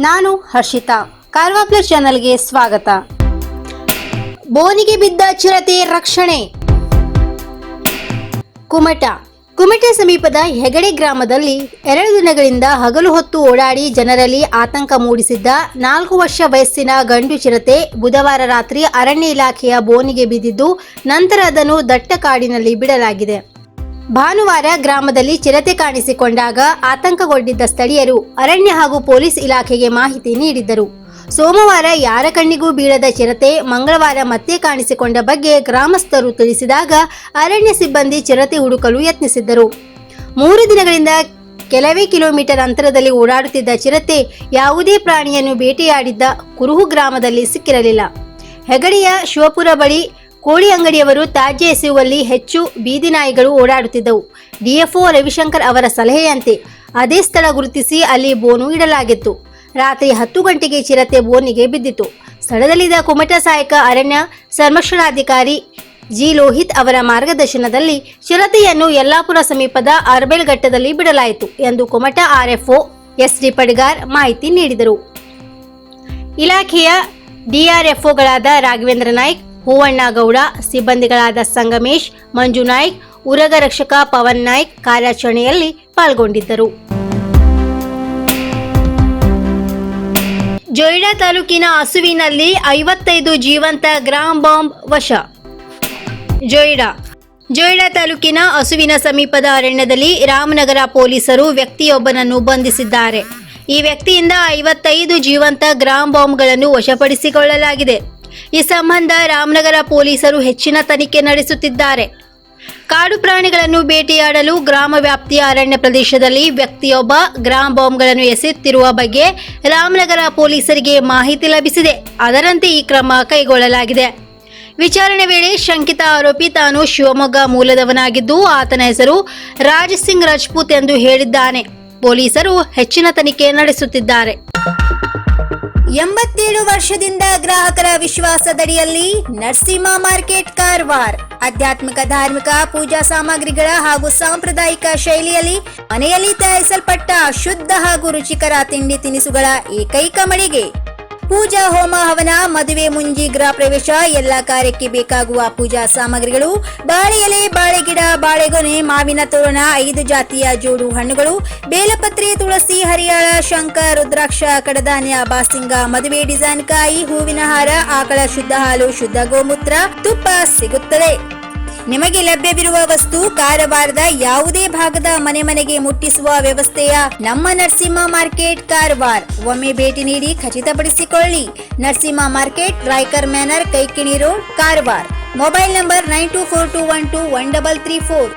ನಾನು ಹರ್ಷಿತಾ. ಕಾರ್ವಾ ಪ್ಲಸ್ ಚಾನೆಲ್ಗೆ ಸ್ವಾಗತ. ಬೋನಿಗೆ ಬಿದ್ದ ಚಿರತೆ ರಕ್ಷಣೆ. ಕುಮಟಾ ಸಮೀಪದ ಹೆಗಡೆ ಗ್ರಾಮದಲ್ಲಿ 2 ದಿನಗಳಿಂದ ಹಗಲು ಹೊತ್ತು ಓಡಾಡಿ ಜನರಲ್ಲಿ ಆತಂಕ ಮೂಡಿಸಿದ್ದ 4 ವರ್ಷ ವಯಸ್ಸಿನ ಗಂಡು ಚಿರತೆ ಬುಧವಾರ ರಾತ್ರಿ ಅರಣ್ಯ ಇಲಾಖೆಯ ಬೋನಿಗೆ ಬಿದ್ದಿದ್ದು ನಂತರ ಅದನ್ನು ದಟ್ಟ ಕಾಡಿನಲ್ಲಿ ಬಿಡಲಾಗಿದೆ. ಭಾನುವಾರ ಗ್ರಾಮದಲ್ಲಿ ಚಿರತೆ ಕಾಣಿಸಿಕೊಂಡಾಗ ಆತಂಕಗೊಂಡಿದ್ದ ಸ್ಥಳೀಯರು ಅರಣ್ಯ ಹಾಗೂ ಪೊಲೀಸ್ ಇಲಾಖೆಗೆ ಮಾಹಿತಿ ನೀಡಿದ್ದರು. ಸೋಮವಾರ ಯಾರ ಕಣ್ಣಿಗೂ ಬೀಳದ ಚಿರತೆ ಮಂಗಳವಾರ ಮತ್ತೆ ಕಾಣಿಸಿಕೊಂಡ ಬಗ್ಗೆ ಗ್ರಾಮಸ್ಥರು ತಿಳಿಸಿದಾಗ ಅರಣ್ಯ ಸಿಬ್ಬಂದಿ ಚಿರತೆ ಹುಡುಕಲು ಯತ್ನಿಸಿದ್ದರು. 3 ದಿನಗಳಿಂದ ಕೆಲವೇ ಕಿಲೋಮೀಟರ್ ಅಂತರದಲ್ಲಿ ಓಡಾಡುತ್ತಿದ್ದ ಚಿರತೆ ಯಾವುದೇ ಪ್ರಾಣಿಯನ್ನು ಬೇಟೆಯಾಡಿದ್ದ ಕುರುಹು ಗ್ರಾಮದಲ್ಲಿ ಸಿಕ್ಕಿರಲಿಲ್ಲ. ಹೆಗಡೆಯ ಶಿವಪುರ ಬಳಿ ಕೋಳಿ ಅಂಗಡಿಯವರು ತ್ಯಾಜ್ಯ ಎಸೆಯುವಲ್ಲಿ ಹೆಚ್ಚು ಬೀದಿ ನಾಯಿಗಳು ಓಡಾಡುತ್ತಿದ್ದವು. ಡಿಎಫ್ಒ ರವಿಶಂಕರ್ ಅವರ ಸಲಹೆಯಂತೆ ಅದೇ ಸ್ಥಳ ಗುರುತಿಸಿ ಅಲ್ಲಿ ಬೋನು ಇಡಲಾಗಿತ್ತು. ರಾತ್ರಿ 10 ಗಂಟೆಗೆ ಚಿರತೆ ಬೋನಿಗೆ ಬಿದ್ದಿತು. ಸ್ಥಳದಲ್ಲಿದ್ದ ಕುಮಟಾ ಸಹಾಯಕ ಅರಣ್ಯ ಸಂರಕ್ಷಣಾಧಿಕಾರಿ ಜಿ ಲೋಹಿತ್ ಅವರ ಮಾರ್ಗದರ್ಶನದಲ್ಲಿ ಚಿರತೆಯನ್ನು ಯಲ್ಲಾಪುರ ಸಮೀಪದ ಅರ್ಬೇಲ್ ಘಟ್ಟದಲ್ಲಿ ಬಿಡಲಾಯಿತು ಎಂದು ಕುಮಟಾ ಆರ್ಎಫ್ಒ ಎಸ್ಡಿ ಪಡ್ಗಾರ್ ಮಾಹಿತಿ ನೀಡಿದರು. ಇಲಾಖೆಯ ಡಿಆರ್ಎಫ್ಒಗಳಾದ ರಾಘವೇಂದ್ರ ನಾಯ್ಕ್, ಹೂವಣ್ಣ ಗೌಡ, ಸಿಬ್ಬಂದಿಗಳಾದ ಸಂಗಮೇಶ್, ಮಂಜು ನಾಯ್ಕ್, ಉರಗ ರಕ್ಷಕ ಪವನ್ ನಾಯ್ಕ್ ಕಾರ್ಯಾಚರಣೆಯಲ್ಲಿ ಪಾಲ್ಗೊಂಡಿದ್ದರು. ಜೊಯ್ಡಾ ತಾಲೂಕಿನ ಹಸುವಿನಲ್ಲಿ 55 ಜೀವಂತ ಗ್ರಾಂ ಬಾಂಬ್ ವಶ. ಜೊಯ್ಡಾ ತಾಲೂಕಿನ ಹಸುವಿನ ಸಮೀಪದ ಅರಣ್ಯದಲ್ಲಿ ರಾಮನಗರ ಪೊಲೀಸರು ವ್ಯಕ್ತಿಯೊಬ್ಬನನ್ನು ಬಂಧಿಸಿದ್ದಾರೆ. ಈ ವ್ಯಕ್ತಿಯಿಂದ 55 ಜೀವಂತ ಗ್ರಾಂ ಬಾಂಬ್ಗಳನ್ನು ವಶಪಡಿಸಿಕೊಳ್ಳಲಾಗಿದೆ. ಈ ಸಂಬಂಧ ರಾಮನಗರ ಪೊಲೀಸರು ಹೆಚ್ಚಿನ ತನಿಖೆ ನಡೆಸುತ್ತಿದ್ದಾರೆ. ಕಾಡು ಪ್ರಾಣಿಗಳನ್ನು ಬೇಟೆಯಾಡಲು ಗ್ರಾಮ ವ್ಯಾಪ್ತಿಯ ಅರಣ್ಯ ಪ್ರದೇಶದಲ್ಲಿ ವ್ಯಕ್ತಿಯೊಬ್ಬ ಗ್ರಾಂ ಬಾಂಬ್ಗಳನ್ನು ಎಸೆಯುತ್ತಿರುವ ಬಗ್ಗೆ ರಾಮನಗರ ಪೊಲೀಸರಿಗೆ ಮಾಹಿತಿ ಲಭಿಸಿದೆ. ಅದರಂತೆ ಈ ಕ್ರಮ ಕೈಗೊಳ್ಳಲಾಗಿದೆ. ವಿಚಾರಣೆ ವೇಳೆ ಶಂಕಿತ ಆರೋಪಿ ತಾನು ಶಿವಮೊಗ್ಗ ಮೂಲದವನಾಗಿದ್ದು ಆತನ ಹೆಸರು ರಾಜ್ ಸಿಂಗ್ ರಾಜ್ಪೂತ್ ಎಂದು ಹೇಳಿದ್ದಾನೆ. ಪೊಲೀಸರು ಹೆಚ್ಚಿನ ತನಿಖೆ ನಡೆಸುತ್ತಿದ್ದಾರೆ. 87 ವರ್ಷದಿಂದ ಗ್ರಾಹಕರ ವಿಶ್ವಾಸದಡಿಯಲ್ಲಿ ನರಸಿಂಹ ಮಾರ್ಕೆಟ್ ಕಾರವಾರ. ಆಧ್ಯಾತ್ಮಿಕ, ಧಾರ್ಮಿಕ, ಪೂಜಾ ಸಾಮಗ್ರಿಗಳ ಹಾಗೂ ಸಾಂಪ್ರದಾಯಿಕ ಶೈಲಿಯಲ್ಲಿ ಮನೆಯಲ್ಲಿ ತಯಾರಿಸಲ್ಪಟ್ಟ ಶುದ್ಧ ಹಾಗೂ ರುಚಿಕರ ತಿಂಡಿ ತಿನಿಸುಗಳ ಏಕೈಕ ಮಳಿಗೆ. ಪೂಜಾ, ಹೋಮ, ಹವನ, ಮದುವೆ, ಮುಂಜಿ, ಗೃಹ ಪ್ರವೇಶ ಎಲ್ಲ ಕಾರ್ಯಕ್ಕೆ ಬೇಕಾಗುವ ಪೂಜಾ ಸಾಮಗ್ರಿಗಳು, ಬಾಳೆ ಎಲೆ, ಬಾಳೆಗಿಡ, ಬಾಳೆಗೊನೆ, ಮಾವಿನ ತೋರಣ, 5 ಜಾತಿಯ ಜೋಡು ಹಣ್ಣುಗಳು, ಬೇಲಪತ್ರೆ, ತುಳಸಿ, ಹರಿಯಾಳ, ಶಂಖ, ರುದ್ರಾಕ್ಷ, ಕಡಧಾನ್ಯ, ಬಾಸಿಂಗ, ಮದುವೆ ಡಿಸೈನ್ ಕಾಯಿ, ಹೂವಿನ ಹಾರ, ಆಕಳ ಶುದ್ಧ ಹಾಲು, ಶುದ್ಧ ಗೋಮೂತ್ರ, ತುಪ್ಪ ಸಿಗುತ್ತದೆ. ನಿಮಗೆ ಲಭ್ಯವಿರುವ ವಸ್ತು ಕಾರವಾರದ ಯಾವುದೇ ಭಾಗದ ಮನೆಗೆ ಮುಟ್ಟಿಸುವ ವ್ಯವಸ್ಥೆಯ ನಮ್ಮ ನರಸಿಂಹ ಮಾರ್ಕೆಟ್ ಕಾರವಾರ. ಒಮ್ಮೆ ಭೇಟಿ ನೀಡಿ ಖಚಿತಪಡಿಸಿಕೊಳ್ಳಿ. Narasimha market, Raikar manner, Kaikini road, Karwar. Mobile number 9242121334.